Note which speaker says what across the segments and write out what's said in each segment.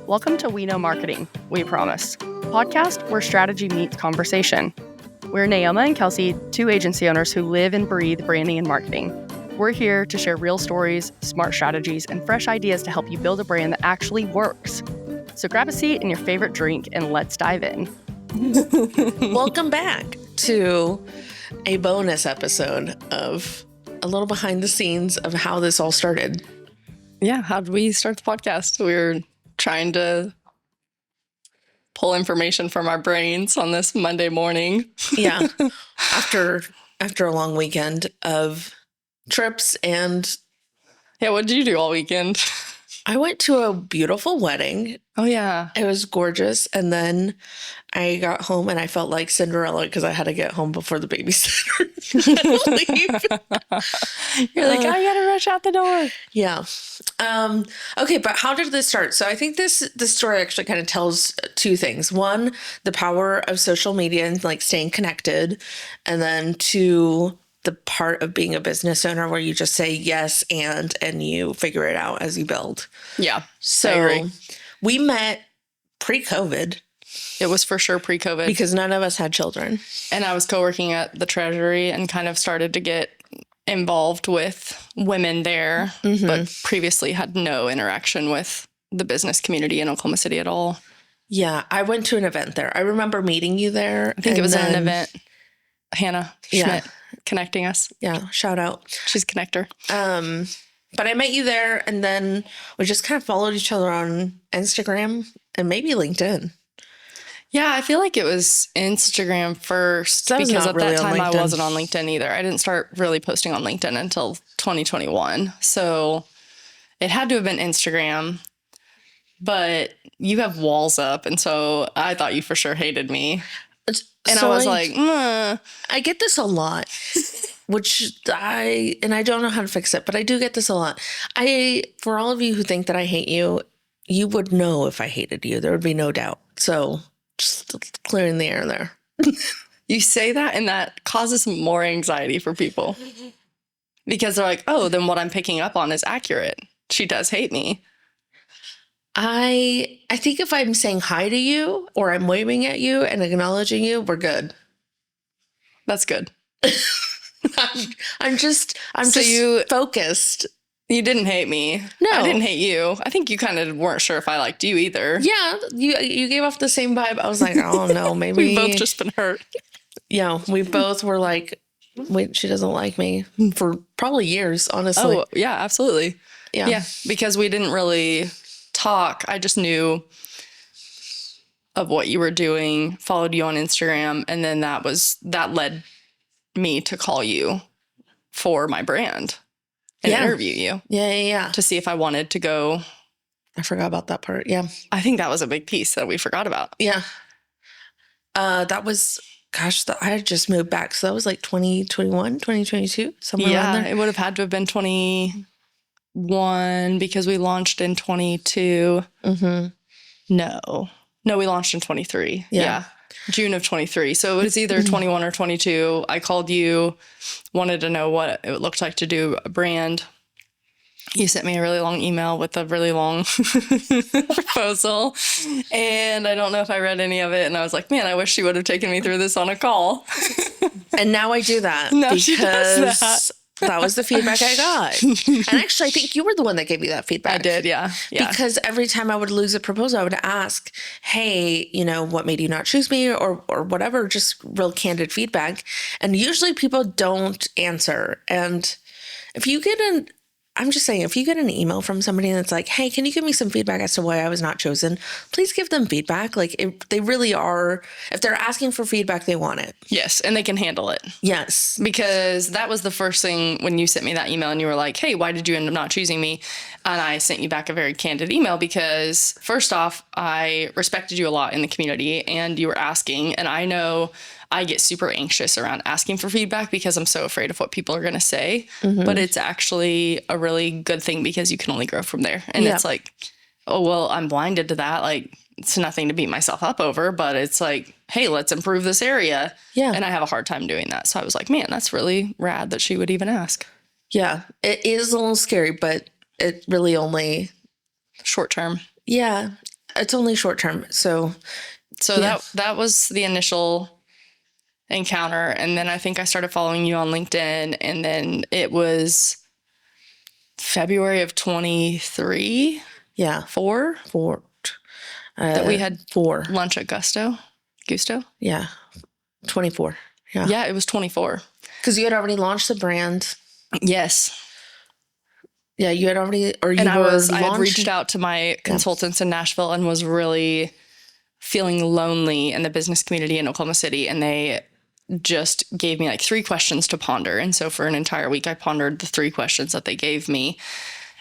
Speaker 1: Welcome to We Know Marketing, We Promise, a podcast where strategy meets conversation. We're Naoma and Kelsey, two agency owners who live and breathe branding and marketing. We're here to share real stories, smart strategies, and fresh ideas to help you build a brand that actually works. So grab a seat and your favorite drink and let's dive in.
Speaker 2: Welcome back to a bonus episode of a little behind the scenes of how this all started.
Speaker 1: Yeah, how did we start the podcast? We were trying to pull information from our brains on this Monday morning.
Speaker 2: Yeah, after a long weekend of trips and...
Speaker 1: Yeah, what did you do all weekend?
Speaker 2: I went to a beautiful wedding.
Speaker 1: Oh, yeah.
Speaker 2: It was gorgeous. And then I got home and I felt like Cinderella because I had to get home before the babysitter leave.
Speaker 1: You're like, I gotta rush out the door.
Speaker 2: Yeah. Okay, but how did this start? So I think this story actually kind of tells two things. One, the power of social media and like staying connected. And then two, the part of being a business owner where you just say yes and you figure it out as you build.
Speaker 1: Yeah.
Speaker 2: So we met pre-COVID.
Speaker 1: It was for sure pre-COVID.
Speaker 2: Because none of us had children.
Speaker 1: And I was co-working at the Treasury and kind of started to get involved with women there, but previously had no interaction with the business community in Oklahoma City at all.
Speaker 2: Yeah, I went to an event there. I remember meeting you there.
Speaker 1: I think it was an event. Hannah Schmidt connecting us.
Speaker 2: Yeah, shout out.
Speaker 1: She's a connector.
Speaker 2: But I met you there, and then we just kind of followed each other on Instagram and maybe LinkedIn.
Speaker 1: Yeah, I feel like it was Instagram first because at that time I wasn't on LinkedIn either. I didn't start really posting on LinkedIn until 2021. So it had to have been Instagram, but you have walls up. And so I thought you for sure hated me. And so I was like,
Speaker 2: I get this a lot, which I don't know how to fix it, but I do get this a lot. For all of you who think that I hate you, you would know if I hated you. There would be no doubt. So just clearing the air there.
Speaker 1: You say that and that causes more anxiety for people because they're like, oh, then what I'm picking up on is accurate. She does hate me.
Speaker 2: I think if I'm saying hi to you or I'm waving at you and acknowledging you, we're good.
Speaker 1: That's good.
Speaker 2: I'm just focused.
Speaker 1: You didn't hate me.
Speaker 2: No.
Speaker 1: I didn't hate you. I think you kind of weren't sure if I liked you either.
Speaker 2: Yeah, you gave off the same vibe. I was like, oh no, maybe
Speaker 1: we've both just been hurt.
Speaker 2: Yeah, we both were like, wait, she doesn't like me for probably years, honestly.
Speaker 1: Oh, yeah, absolutely. Yeah, because we didn't really talk. I just knew of what you were doing, followed you on Instagram, and then that led me to call you for my brand and interview you.
Speaker 2: Yeah.
Speaker 1: To see if I wanted to go.
Speaker 2: I forgot about that part. Yeah.
Speaker 1: I think that was a big piece that we forgot about.
Speaker 2: Yeah. That was, I had just moved back. So that was like 2021, 2022, somewhere around there.
Speaker 1: It would have had to have been 21 because we launched in 22. No, we launched in 23. Yeah. June of 23. So it was either 21 or 22. I called you, wanted to know what it looked like to do a brand. You sent me a really long email with a really long proposal. And I don't know if I read any of it. And I was like, man, I wish she would have taken me through this on a call.
Speaker 2: And now I do that.
Speaker 1: Now she does that.
Speaker 2: That was the feedback I got. And actually, I think you were the one that gave me that feedback.
Speaker 1: I did, yeah.
Speaker 2: Because every time I would lose a proposal, I would ask, hey, what made you not choose me or whatever, just real candid feedback. And usually people don't answer. And if you get if you get an email from somebody that's like, hey, can you give me some feedback as to why I was not chosen? Please give them feedback. Like they really are, if they're asking for feedback, they want it.
Speaker 1: Yes. And they can handle it.
Speaker 2: Yes.
Speaker 1: Because that was the first thing when you sent me that email and you were like, hey, why did you end up not choosing me? And I sent you back a very candid email because first off, I respected you a lot in the community and you were asking. And I know I get super anxious around asking for feedback because I'm so afraid of what people are going to say. But it's actually a really good thing because you can only grow from there. And it's like, oh, well, I'm blinded to that. Like, it's nothing to beat myself up over, but it's like, hey, let's improve this area. Yeah. And I have a hard time doing that. So I was like, man, that's really rad that she would even ask.
Speaker 2: Yeah, it is a little scary, but it really only
Speaker 1: short term.
Speaker 2: Yeah. It's only short term. So yeah.
Speaker 1: that was the initial encounter. And then I think I started following you on LinkedIn, and then it was February of 23,
Speaker 2: Yeah.
Speaker 1: 4,
Speaker 2: Four.
Speaker 1: that we had
Speaker 2: 4.
Speaker 1: lunch at Gusto.
Speaker 2: Yeah. 24. Yeah.
Speaker 1: Yeah, it was 24.
Speaker 2: Because you had already launched the brand.
Speaker 1: Yes.
Speaker 2: Yeah, you had already, or you
Speaker 1: And
Speaker 2: were
Speaker 1: I had reached out to my consultants in Nashville and was really feeling lonely in the business community in Oklahoma City. And they just gave me like 3 questions to ponder. And so for an entire week, I pondered the 3 questions that they gave me.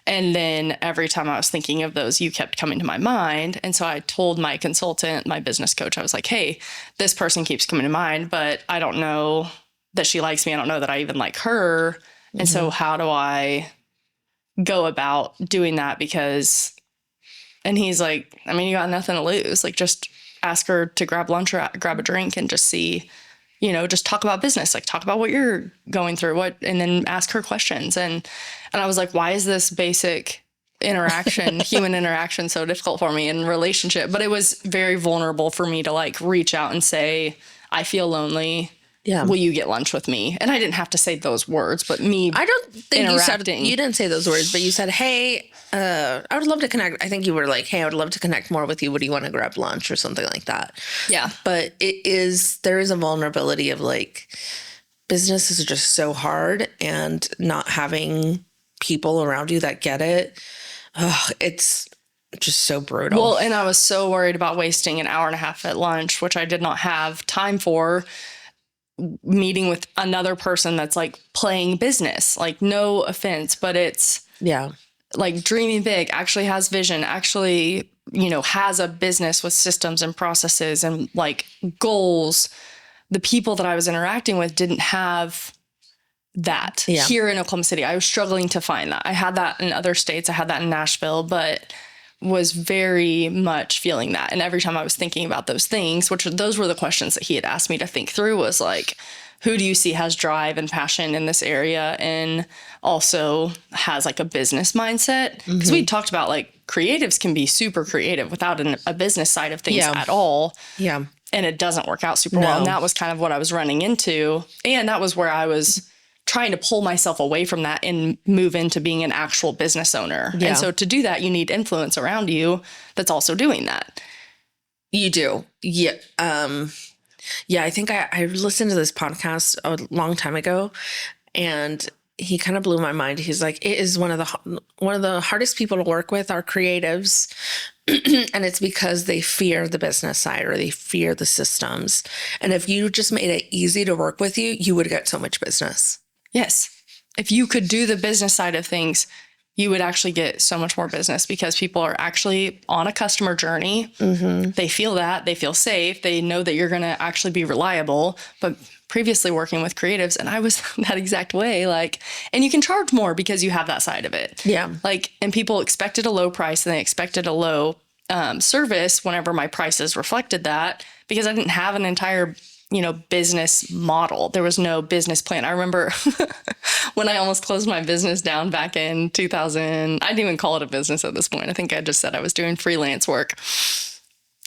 Speaker 1: And then every time I was thinking of those, you kept coming to my mind. And so I told my consultant, my business coach, I was like, hey, this person keeps coming to mind, but I don't know that she likes me. I don't know that I even like her. And so how do I go about doing that? Because, and he's like, I mean, you got nothing to lose. Like, just ask her to grab lunch or grab a drink and just see, just talk about business, like talk about what you're going through, and then ask her questions. And I was like, why is this basic interaction, human interaction, so difficult for me in relationship? But it was very vulnerable for me to like reach out and say, I feel lonely.
Speaker 2: Yeah.
Speaker 1: Will you get lunch with me? And I didn't have to say those words, but me,
Speaker 2: I don't think you didn't say those words, but you said, hey, I would love to connect. I think you were like, hey, I would love to connect more with you. Would do you want to grab lunch or something like that?
Speaker 1: Yeah.
Speaker 2: But there is a vulnerability of like, business is just so hard, and not having people around you that get it. It's just so brutal.
Speaker 1: Well, and I was so worried about wasting an hour and a half at lunch, which I did not have time for, meeting with another person that's like playing business. Like, no offense, but it's like dreaming big, actually has vision, actually, has a business with systems and processes and like goals. The people that I was interacting with didn't have that here in Oklahoma City. I was struggling to find that. I had that in other states. I had that in Nashville, but was very much feeling that. And every time I was thinking about those things, those were the questions that he had asked me to think through, was like, who do you see has drive and passion in this area, and also has like a business mindset? Because we talked about like creatives can be super creative without a business side of things at all.
Speaker 2: Yeah.
Speaker 1: And it doesn't work out super well. And that was kind of what I was running into. And that was where I was trying to pull myself away from that and move into being an actual business owner. Yeah. And so to do that, you need influence around you that's also doing that.
Speaker 2: You do. Yeah. I think I listened to this podcast a long time ago, and he kind of blew my mind. He's like, it is one of the hardest people to work with are creatives. And it's because they fear the business side, or they fear the systems. And if you just made it easy to work with you, you would get so much business.
Speaker 1: Yes. If you could do the business side of things, you would actually get so much more business, because people are actually on a customer journey. They feel that, they feel safe. They know that you're going to actually be reliable. But previously working with creatives, and I was that exact way, like, and you can charge more because you have that side of it. Yeah. Like, and people expected a low price, and they expected a low service whenever my prices reflected that, because I didn't have an entire business model. There was no business plan. I remember when I almost closed my business down back in 2000, I didn't even call it a business at this point. I think I just said I was doing freelance work.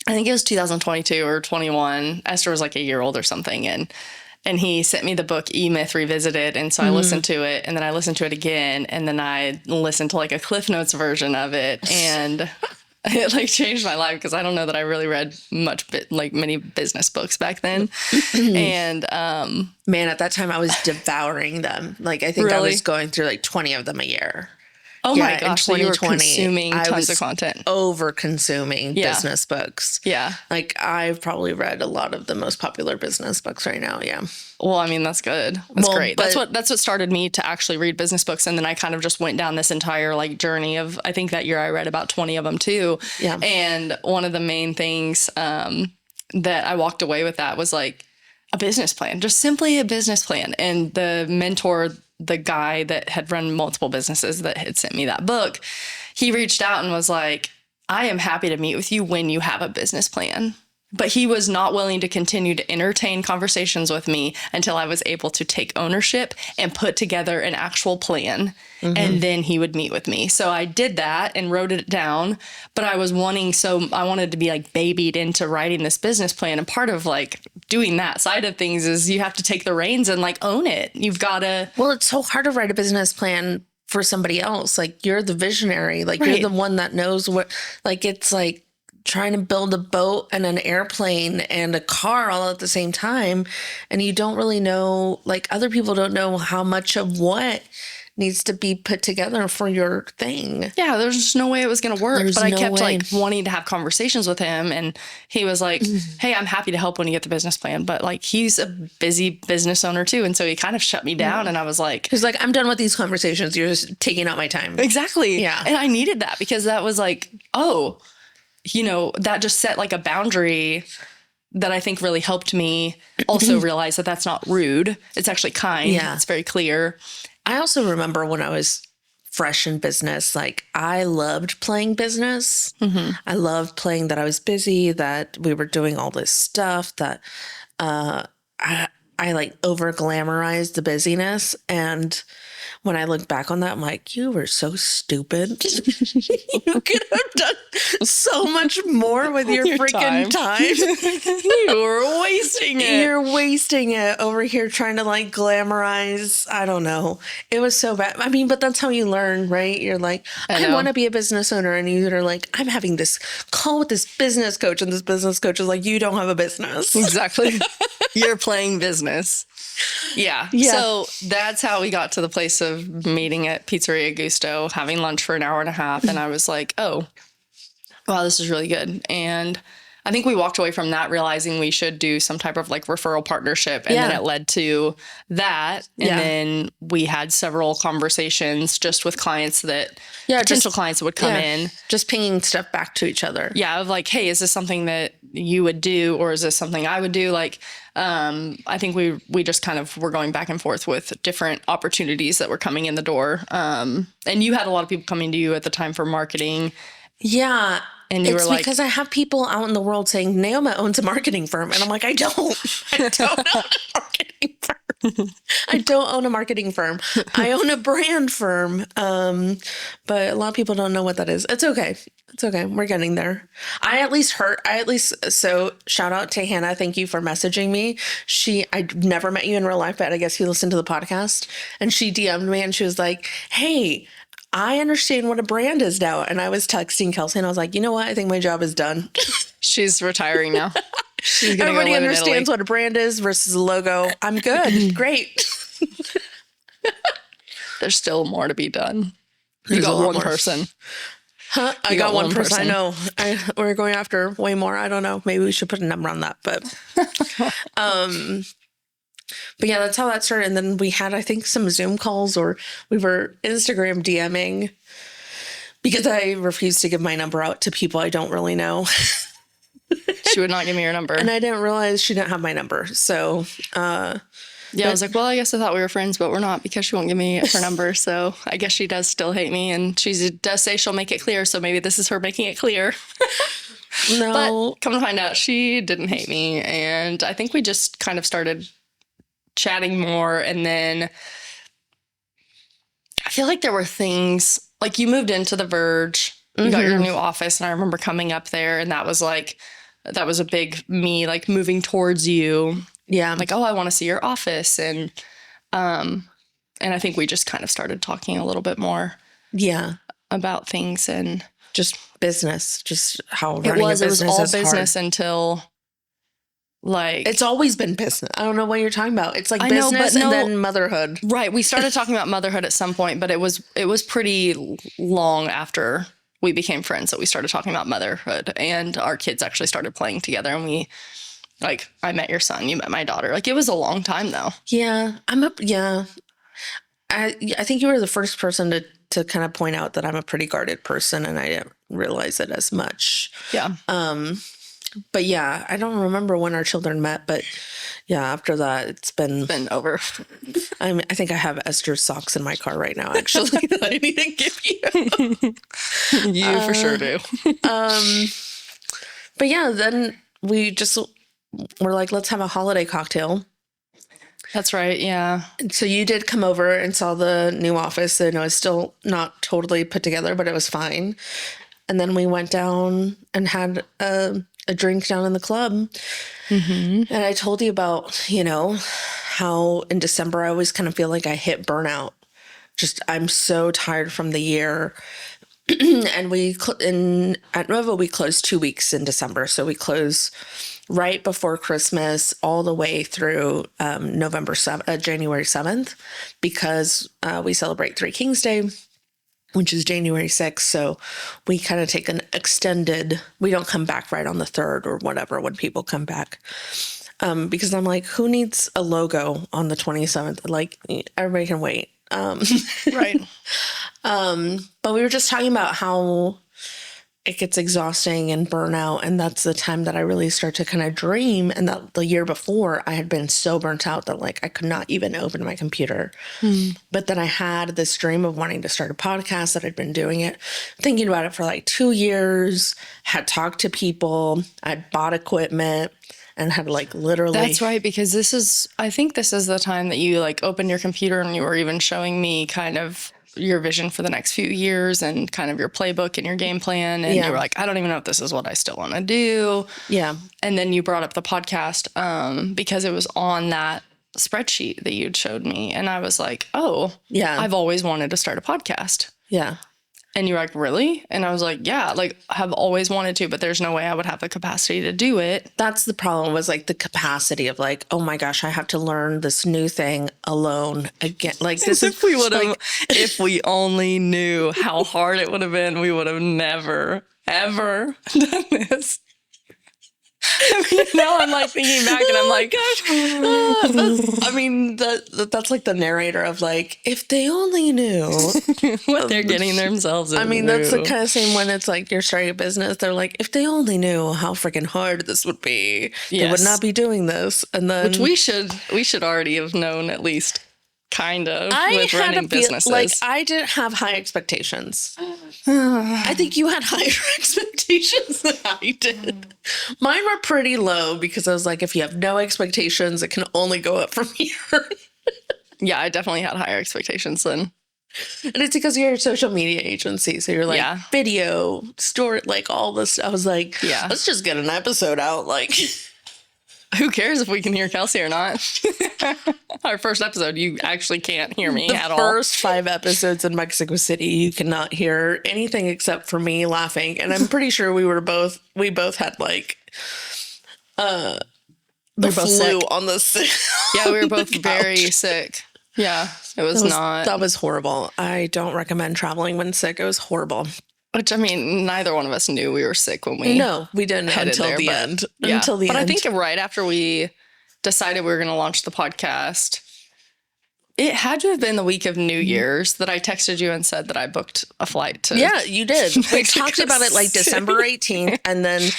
Speaker 1: I think it was 2022 or 21. Esther was like a year old or something. And he sent me the book E-Myth Revisited. And so I listened to it, and then I listened to it again. And then I listened to like a Cliff Notes version of it. And it like changed my life, because I don't know that I really read many business books back then. And
Speaker 2: man, at that time I was devouring them. Like, I think I was going through like 20 of them a year.
Speaker 1: Oh my gosh, so you were consuming tons of content.
Speaker 2: Over consuming business books. Yeah. Like, I've probably read a lot of the most popular business books right now. Yeah.
Speaker 1: Well, I mean, that's good. That's great. That's what started me to actually read business books. And then I kind of just went down this entire like journey of, I think that year I read about 20 of them too. Yeah. And one of the main things that I walked away with that was like a business plan, just simply a business plan. And the mentor, the guy that had run multiple businesses that had sent me that book, he reached out and was like, I am happy to meet with you when you have a business plan, But he was not willing to continue to entertain conversations with me until I was able to take ownership and put together an actual plan. And then he would meet with me. So I did that and wrote it down. But I wanted to be like babied into writing this business plan. And part of like doing that side of things is you have to take the reins and like own it. You've got to.
Speaker 2: Well, it's so hard to write a business plan for somebody else. Like you're the visionary, like
Speaker 1: Right.
Speaker 2: you're the one that knows what, like it's like trying to build a boat and an airplane and a car all at the same time. And you don't really know, like other people don't know how much of what needs to be put together for your thing.
Speaker 1: Yeah, there's just no way it was going to work.
Speaker 2: There's
Speaker 1: But I
Speaker 2: no
Speaker 1: kept
Speaker 2: way.
Speaker 1: like wanting to have conversations with him. And he was like, hey, I'm happy to help when you get the business plan. But like, he's a busy business owner too. And so he kind of shut me down. And I was like,
Speaker 2: He's like, I'm done with these conversations. You're just taking out my time.
Speaker 1: exactly.
Speaker 2: Yeah.
Speaker 1: And I needed that because that was like, oh, that just set like a boundary that I think really helped me also realize that that's not rude. It's actually kind.
Speaker 2: Yeah.
Speaker 1: It's very clear.
Speaker 2: I also remember when I was fresh in business, like I loved playing business. I loved playing that I was busy, that we were doing all this stuff, that I like over glamorized the busyness. And when I look back on that, I'm like, you were so stupid. You could have done so much more with your freaking time.
Speaker 1: You were wasting it.
Speaker 2: You're wasting it over here trying to like glamorize. I don't know. It was so bad. I mean, but that's how you learn, right? You're like, I
Speaker 1: know.
Speaker 2: want to be a business owner. And you're like, I'm having this call with this business coach. And this business coach is like, you don't have a business.
Speaker 1: Exactly. You're playing business. Yeah.
Speaker 2: Yeah.
Speaker 1: So that's how we got to the place of meeting at Pizzeria Gusto, having lunch for an hour and a half. And I was like, oh, wow, this is really good. And I think we walked away from that realizing we should do some type of like referral partnership. And then
Speaker 2: Yeah.
Speaker 1: it led to that. And
Speaker 2: Yeah.
Speaker 1: then we had several conversations just with clients potential clients that would come in.
Speaker 2: Just pinging stuff back to each other.
Speaker 1: Yeah, of like, hey, is this something that you would do, or is this something I would do? Like, I think we just kind of were going back and forth with different opportunities that were coming in the door. And you had a lot of people coming to you at the time for marketing.
Speaker 2: Yeah.
Speaker 1: And you
Speaker 2: it's
Speaker 1: were like,
Speaker 2: because I have people out in the world saying Naoma owns a marketing firm. And I'm like, I don't own a marketing firm. I don't own a marketing firm. I own a brand firm. But a lot of people don't know what that is. It's okay. It's okay. We're getting there. So shout out to Hannah. Thank you for messaging me. I never met you in real life, but I guess you listened to the podcast, and she DM'd me and she was like, hey, I understand what a brand is now. And I was texting Kelsey and I was like, you know what? I think my job is done.
Speaker 1: she's retiring now. She's gonna
Speaker 2: Everybody
Speaker 1: go live in
Speaker 2: understands
Speaker 1: Italy.
Speaker 2: what a brand is versus a logo. I'm good. Great.
Speaker 1: There's still more to be done. You
Speaker 2: There's a
Speaker 1: got
Speaker 2: lot
Speaker 1: one
Speaker 2: more.
Speaker 1: person.
Speaker 2: Huh? I
Speaker 1: You
Speaker 2: got one person. I know. We're going after way more. I don't know. Maybe we should put a number on that. But yeah, that's how that started. And then we had, I think, some Zoom calls, or we were Instagram DMing because I refused to give my number out to people I don't really know.
Speaker 1: She would not give me your number.
Speaker 2: And I didn't realize she didn't have my number. So,
Speaker 1: I was like, well, I guess I thought we were friends, but we're not because she won't give me her number. So I guess she does still hate me. And she does say she'll make it clear. So maybe this is her making it clear.
Speaker 2: no.
Speaker 1: But come to find out, she didn't hate me. And I think we just kind of started chatting more. And then I feel like there were things like you moved into the Verge, you got your new office. And I remember coming up there, and that was a big me like moving towards you.
Speaker 2: Yeah.
Speaker 1: Like, oh, I want to see your office. And I think we just kind of started talking a little bit more
Speaker 2: Yeah.
Speaker 1: about things. And
Speaker 2: Just business. Just how
Speaker 1: it
Speaker 2: running
Speaker 1: was
Speaker 2: a business
Speaker 1: all
Speaker 2: is
Speaker 1: business
Speaker 2: hard.
Speaker 1: until like
Speaker 2: It's always been business. I don't know what you're talking about. It's like
Speaker 1: I know,
Speaker 2: business
Speaker 1: but
Speaker 2: and
Speaker 1: no-
Speaker 2: then motherhood.
Speaker 1: right. We started talking about motherhood at some point, but it was pretty long after we became friends that we started talking about motherhood, and our kids actually started playing together. And I met your son, you met my daughter. Like, it was a long time though.
Speaker 2: Yeah. I think you were the first person to kind of point out that I'm a pretty guarded person, and I didn't realize it as much.
Speaker 1: Yeah.
Speaker 2: But yeah, I don't remember when our children met, but yeah, after that, it's been
Speaker 1: Been over.
Speaker 2: I think I have Esther's socks in my car right now, actually, that I need to give you.
Speaker 1: You for sure do.
Speaker 2: But yeah, then we're like, let's have a holiday cocktail.
Speaker 1: That's right. Yeah.
Speaker 2: So you did come over and saw the new office, and it was still not totally put together, but it was fine. And then we went down and had a drink down in the club. And I told you about, how in December I always kind of feel like I hit burnout. Just, I'm so tired from the year. And at Nova, we closed 2 weeks in December. So we close right before Christmas all the way through January 7th, because we celebrate Three Kings Day, which is January 6th. So we kind of take an extended, we don't come back right on the 3rd or whatever when people come back. Because I'm like, who needs a logo on the 27th? Like, everybody can wait.
Speaker 1: Right.
Speaker 2: But we were just talking about how it gets exhausting and burnout. And that's the time that I really start to kind of dream. And that the year before I had been so burnt out that like I could not even open my computer. But then I had this dream of wanting to start a podcast that I'd been doing it, thinking about it for like 2 years, had talked to people, I'd bought equipment and had like literally.
Speaker 1: That's right. Because I think this is the time that you like opened your computer and you were even showing me kind of your vision for the next few years and kind of your playbook and your game plan. And you were like, I don't even know if this is what I still want to do.
Speaker 2: Yeah.
Speaker 1: And then you brought up the podcast because it was on that spreadsheet that you'd showed me. And I was like, oh,
Speaker 2: Yeah.
Speaker 1: I've always wanted to start a podcast.
Speaker 2: Yeah.
Speaker 1: And you're like, really? And I was like, yeah, like I've always wanted to, but there's no way I would have the capacity to do it.
Speaker 2: That's the problem, was like the capacity of like, oh my gosh, I have to learn this new thing alone again. Like this is
Speaker 1: If we only knew how hard it would have been, we would have never, ever done this. I mean, now I'm like thinking back and I'm like,
Speaker 2: that's like the narrator of like, if they only knew
Speaker 1: what they're getting themselves into.
Speaker 2: I mean, that's the kind of same when it's like you're starting a business. They're like, if they only knew how freaking hard this would be, they would not be doing this. And then,
Speaker 1: which we should already have known at least. Kind of with running businesses.
Speaker 2: Like I didn't have high expectations. I think you had higher expectations than I did. Mine were pretty low because I was like, if you have no expectations, it can only go up from here.
Speaker 1: Yeah, I definitely had higher expectations then.
Speaker 2: And it's because you're a social media agency. So you're like video, story, like all this. I was like, let's just get an episode out. Like,
Speaker 1: who cares if we can hear Kelsey or not? Our first episode, you actually can't hear me at all.
Speaker 2: The first 5 episodes in Mexico City, you cannot hear anything except for me laughing. And I'm pretty sure we both had like the flu on the sick.
Speaker 1: Yeah, we were both very sick. Yeah, that was
Speaker 2: horrible. I don't recommend traveling when sick. It was horrible.
Speaker 1: Which, I mean, neither one of us knew we were sick when we
Speaker 2: didn't until the end.
Speaker 1: Yeah.
Speaker 2: Until the end.
Speaker 1: But I think right after we decided we were going to launch the podcast, it had to have been the week of New Year's that I texted you and said that I booked a flight to.
Speaker 2: Yeah, you did. We talked about it like December 18th, and then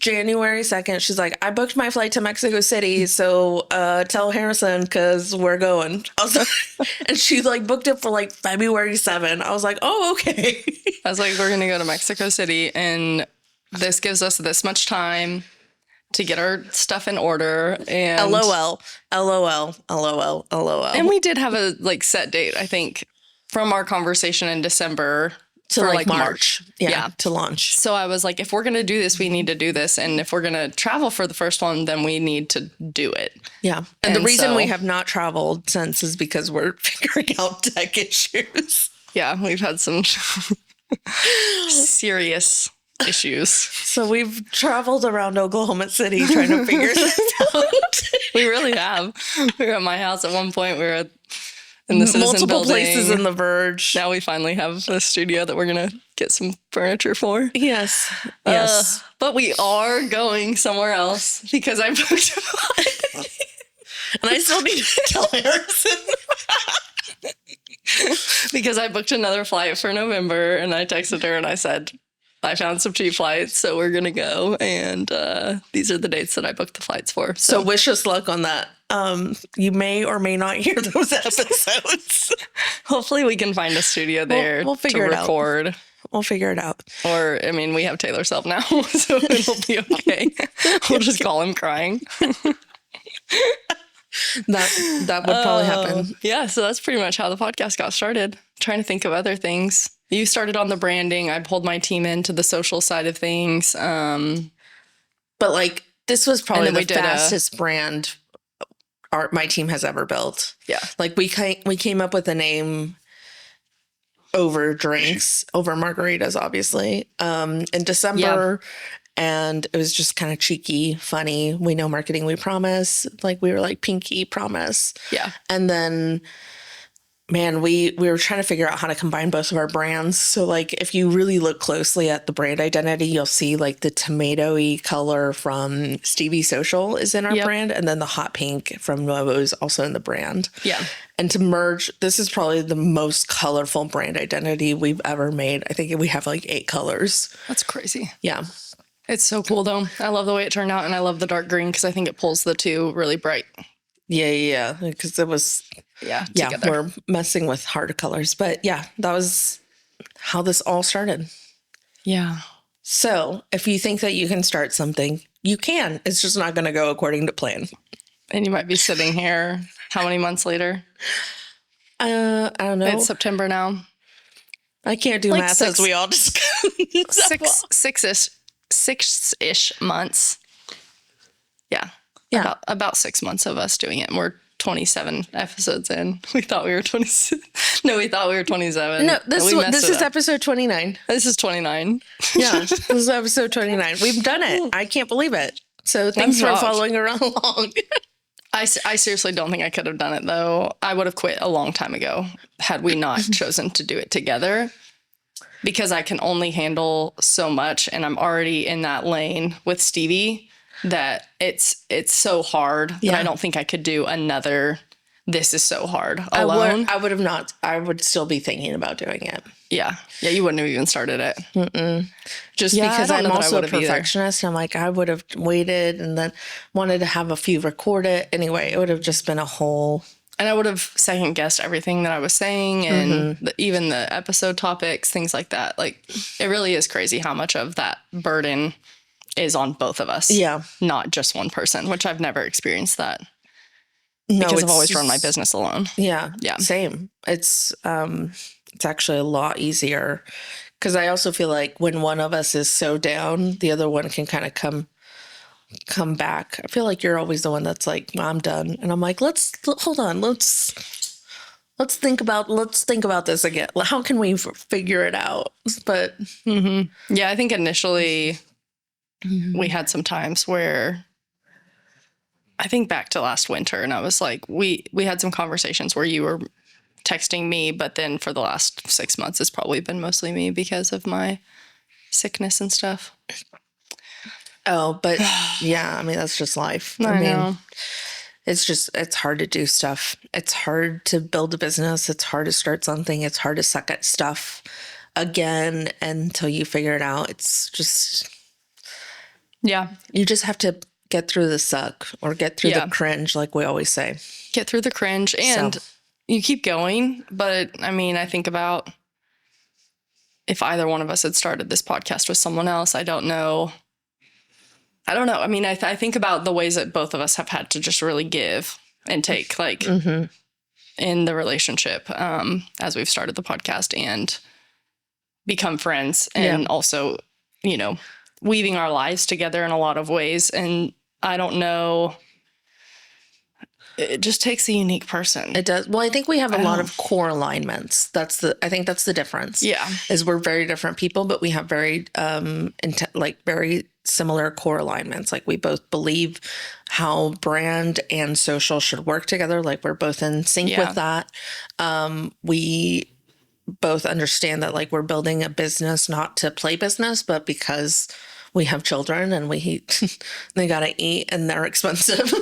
Speaker 2: January 2nd, she's like, I booked my flight to Mexico City, so tell Harrison because we're going. I was like, and she like booked it for like February 7th. I was like, oh, okay.
Speaker 1: I was like, we're going to go to Mexico City, and this gives us this much time to get our stuff in order. And
Speaker 2: LOL.
Speaker 1: And we did have a like set date, I think, from our conversation in December
Speaker 2: to like March. Yeah, to launch.
Speaker 1: So I was like, if we're going to do this, we need to do this. And if we're going to travel for the first one, then we need to do it.
Speaker 2: Yeah. And the reason we have not traveled since is because we're figuring out tech issues.
Speaker 1: Yeah, we've had some serious issues.
Speaker 2: So we've traveled around Oklahoma City trying to figure this out.
Speaker 1: We really have. We were at my house at one point. We were in the Citizen
Speaker 2: multiple
Speaker 1: building.
Speaker 2: Places in the Verge.
Speaker 1: Now we finally have a studio that we're going to get some furniture for.
Speaker 2: Yes.
Speaker 1: But we are going somewhere else because I booked a flight.
Speaker 2: And I still need to tell Harrison.
Speaker 1: Because I booked another flight for November, and I texted her and I said, I found some cheap flights, so we're going to go. And these are the dates that I booked the flights for.
Speaker 2: So wish us luck on that. You may or may not hear those episodes.
Speaker 1: Hopefully we can find a studio there
Speaker 2: we'll figure
Speaker 1: to
Speaker 2: it
Speaker 1: record.
Speaker 2: We'll figure it out.
Speaker 1: Or, I mean, we have Taylor's help now, so it'll be okay. We'll just call him crying.
Speaker 2: That would probably happen.
Speaker 1: Yeah, so that's pretty much how the podcast got started. Trying to think of other things. You started on the branding. I pulled my team into the social side of things.
Speaker 2: But like, this was probably the fastest brand my team has ever built.
Speaker 1: Yeah.
Speaker 2: Like we came up with a name over drinks, over margaritas, obviously, in December. Yeah. And it was just kind of cheeky, funny. We know marketing, we promise. Like we were like Pinky Promise.
Speaker 1: Yeah.
Speaker 2: And then, man, we were trying to figure out how to combine both of our brands. So like if you really look closely at the brand identity, you'll see like the tomato-y color from Stevie Social is in our brand. And then the hot pink from Nuevo is also in the brand.
Speaker 1: Yeah.
Speaker 2: And to merge, this is probably the most colorful brand identity we've ever made. I think we have like 8 colors.
Speaker 1: That's crazy.
Speaker 2: Yeah.
Speaker 1: It's so cool though. I love the way it turned out, and I love the dark green because I think it pulls the two really bright.
Speaker 2: Yeah. Because it was,
Speaker 1: together.
Speaker 2: We're messing with harder colors. But yeah, that was how this all started.
Speaker 1: Yeah.
Speaker 2: So if you think that you can start something, you can. It's just not going to go according to plan.
Speaker 1: And you might be sitting here how many months later?
Speaker 2: I don't know.
Speaker 1: It's September now.
Speaker 2: I can't do math as we all discussed.
Speaker 1: Six-ish months. Yeah. About 6 months of us doing it. And we're 27 episodes in. We thought we were 26. No, we thought we were 27.
Speaker 2: No, this is episode 29.
Speaker 1: This is 29.
Speaker 2: Yeah, this is episode 29. We've done it. I can't believe it. So thanks for following around along.
Speaker 1: I seriously don't think I could have done it, though. I would have quit a long time ago had we not chosen to do it together. Because I can only handle so much, and I'm already in that lane with Stevie that it's so hard that I don't think I could do another. This is so hard alone.
Speaker 2: I would have not. I would still be thinking about doing it.
Speaker 1: Yeah, you wouldn't have even started it.
Speaker 2: Just because I'm also a perfectionist. I'm like, I would have waited and then wanted to have a few record it. Anyway, it would have just been a whole...
Speaker 1: And I would have second guessed everything that I was saying and even the episode topics, things like that. Like, it really is crazy how much of that burden is on both of us.
Speaker 2: Yeah.
Speaker 1: Not just one person, which I've never experienced that. No, because I've always run my business alone.
Speaker 2: Yeah. Same. It's actually a lot easier because I also feel like when one of us is so down, the other one can kind of come back. I feel like you're always the one that's like, I'm done. And I'm like, hold on. Let's think about this again. How can we figure it out? But
Speaker 1: yeah, I think initially we had some times where I think back to last winter and I was like, we had some conversations where you were texting me, but then for the last 6 months, it's probably been mostly me because of my sickness and stuff.
Speaker 2: Oh, but yeah, I mean, that's just life. I mean, it's hard to do stuff. It's hard to build a business. It's hard to start something. It's hard to suck at stuff again until you figure it out. It's just, you just have to get through the suck or get through the cringe, like we always say.
Speaker 1: Get through the cringe and you keep going. But I mean, I think about if either one of us had started this podcast with someone else, I don't know. I mean, I think about the ways that both of us have had to just really give and take, like, in the relationship as we've started the podcast and become friends. And also, weaving our lives together in a lot of ways. And I don't know. It just takes a unique person.
Speaker 2: It does. Well, I think we have a lot of core alignments. I think that's the difference.
Speaker 1: Yeah.
Speaker 2: Is we're very different people, but we have very, very similar core alignments. Like we both believe how brand and social should work together. Like we're both in sync with that. We both understand that like we're building a business, not to play business, but because we have children and they got to eat and they're expensive.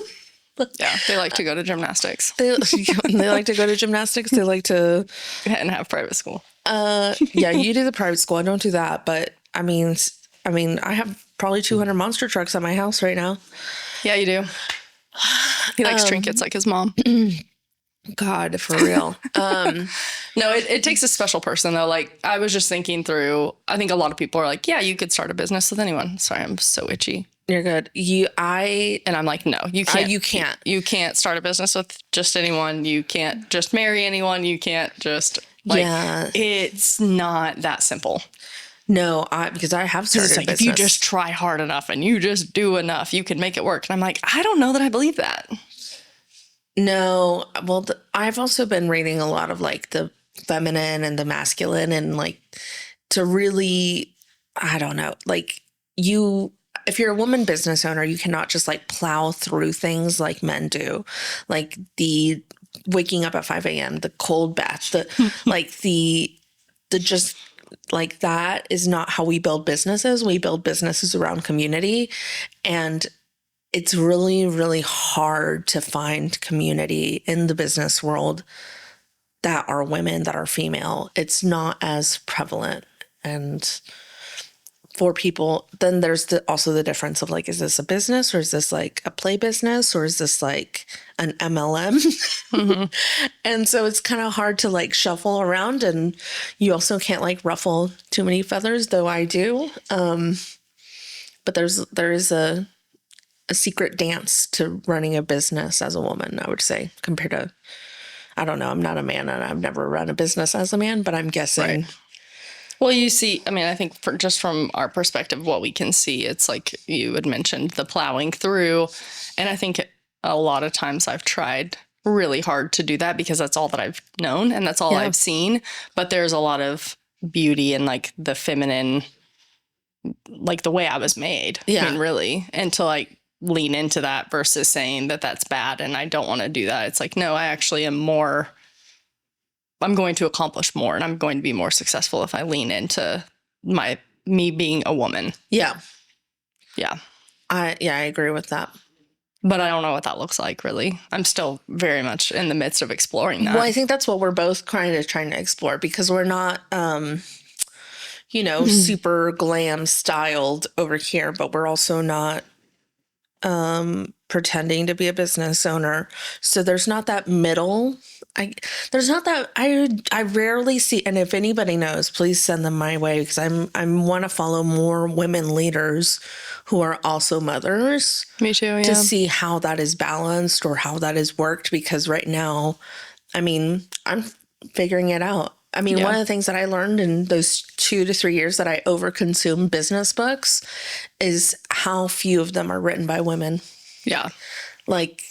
Speaker 1: Yeah, they like to go to gymnastics.
Speaker 2: They like to go to gymnastics. They like to...
Speaker 1: And have private school.
Speaker 2: Yeah, you do the private school. I don't do that. But, I mean, I have probably 200 monster trucks at my house right now.
Speaker 1: Yeah, you do. He likes trinkets like his mom.
Speaker 2: God, for real.
Speaker 1: No, it takes a special person though. Like I was just thinking through, I think a lot of people are like, yeah, you could start a business with anyone. Sorry, I'm so itchy.
Speaker 2: You're good.
Speaker 1: And I'm like, no, you can't.
Speaker 2: You can't.
Speaker 1: You can't start a business with just anyone. You can't just marry anyone. You can't just like,
Speaker 2: Yeah.
Speaker 1: it's not that simple.
Speaker 2: No, because I have started
Speaker 1: It's like,
Speaker 2: business.
Speaker 1: if you just try hard enough and you just do enough, you can make it work. And I'm like, I don't know that I believe that.
Speaker 2: No, well, I've also been reading a lot of like the feminine and the masculine, and like to really, I don't know, like if you're a woman business owner, you cannot just like plow through things like men do, like the waking up at 5 a.m., the cold bath, the just like that is not how we build businesses. We build businesses around community, and it's really, really hard to find community in the business world that are women, that are female. It's not as prevalent. And for people, then there's also the difference of like, is this a business or is this like a play business or is this like an MLM? Mm-hmm. And so it's kind of hard to like shuffle around, and you also can't like ruffle too many feathers, though I do. But there is a secret dance to running a business as a woman, I would say, compared to, I don't know, I'm not a man and I've never run a business as a man, but I'm guessing.
Speaker 1: Right. Well, you see, I mean, I think just from our perspective, what we can see, it's like you had mentioned the plowing through. And I think a lot of times I've tried really hard to do that because that's all that I've known and that's all I've seen. But there's a lot of beauty in like the feminine, like the way I was made.
Speaker 2: Yeah.
Speaker 1: I mean, really. And to like lean into that versus saying that that's bad and I don't want to do that. It's like, no, I actually am more, I'm going to accomplish more and I'm going to be more successful if I lean into me being a woman.
Speaker 2: Yeah.
Speaker 1: Yeah.
Speaker 2: I agree with that.
Speaker 1: But I don't know what that looks like, really. I'm still very much in the midst of exploring that.
Speaker 2: Well, I think that's what we're both trying to explore, because we're not, super glam styled over here, but we're also not pretending to be a business owner. So there's not that middle. I rarely see, and if anybody knows, please send them my way, because I want to follow more women leaders who are also mothers.
Speaker 1: Me too, yeah.
Speaker 2: To see how that is balanced or how that has worked, because right now, I mean, I'm figuring it out. I mean, one of the things that I learned in those 2 to 3 years that I overconsume business books is how few of them are written by women.
Speaker 1: Yeah.
Speaker 2: Like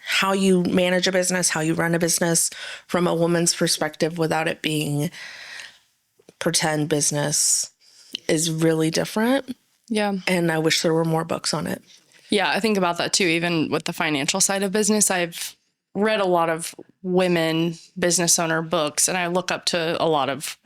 Speaker 2: how you manage a business, how you run a business from a woman's perspective without it being pretend business is really different.
Speaker 1: Yeah.
Speaker 2: And I wish there were more books on it.
Speaker 1: Yeah, I think about that too. Even with the financial side of business, I've read a lot of women business owner books, and I look up to a lot of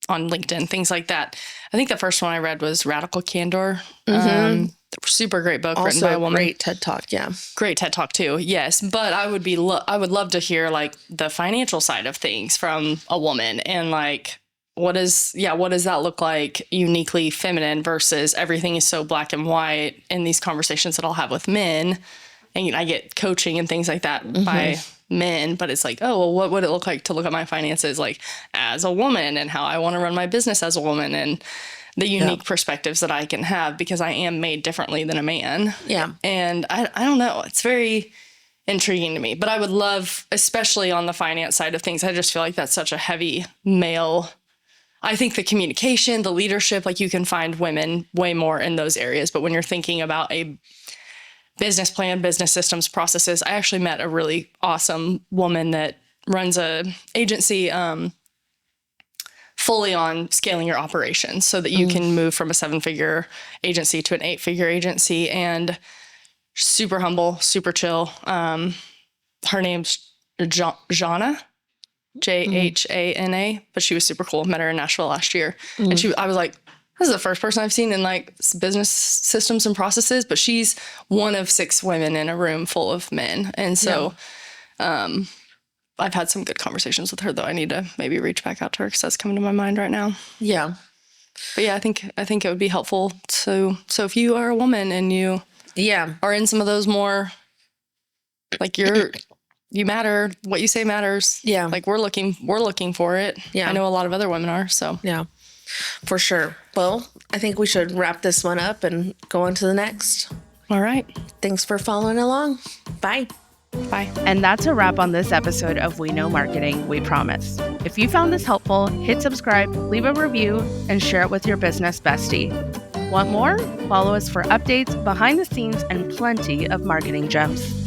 Speaker 1: on LinkedIn, things like that. I think the first one I read was Radical Candor. Mm-hmm. Super great book, also written by a woman.
Speaker 2: Great TED Talk, yeah.
Speaker 1: Great TED Talk too, yes. But I would love to hear like the financial side of things from a woman, and like what does that look like uniquely feminine versus everything is so black and white in these conversations that I'll have with men. And I get coaching and things like that by men, but it's like, oh, well, what would it look like to look at my finances like as a woman and how I want to run my business as a woman and the unique perspectives that I can have because I am made differently than a man.
Speaker 2: Yeah.
Speaker 1: And I don't know. It's very intriguing to me, but I would love, especially on the finance side of things, I just feel like that's such a heavy male. I think the communication, the leadership, like you can find women way more in those areas. But when you're thinking about a business plan, business systems, processes, I actually met a really awesome woman that runs a agency fully on scaling your operations so that you can move from a 7-figure agency to an 8-figure agency, and super humble, super chill. Her name's Jana. Jhana, but she was super cool. Met her in Nashville last year. And I was like, this is the first person I've seen in like business systems and processes, but she's one of 6 women in a room full of men. And so I've had some good conversations with her, though. I need to maybe reach back out to her because that's coming to my mind right now.
Speaker 2: Yeah.
Speaker 1: But yeah, I think it would be helpful to, so if you are a woman and you are in some of those more, like you matter. What you say matters.
Speaker 2: Yeah.
Speaker 1: Like we're looking for it.
Speaker 2: Yeah.
Speaker 1: I know a lot of other women are, so.
Speaker 2: Yeah, for sure. Well, I think we should wrap this one up and go on to the next.
Speaker 1: All right.
Speaker 2: Thanks for following along. Bye.
Speaker 1: Bye.
Speaker 3: And that's a wrap on this episode of We Know Marketing, We Promise. If you found this helpful, hit subscribe, leave a review, and share it with your business bestie. Want more? Follow us for updates, behind the scenes, and plenty of marketing gems.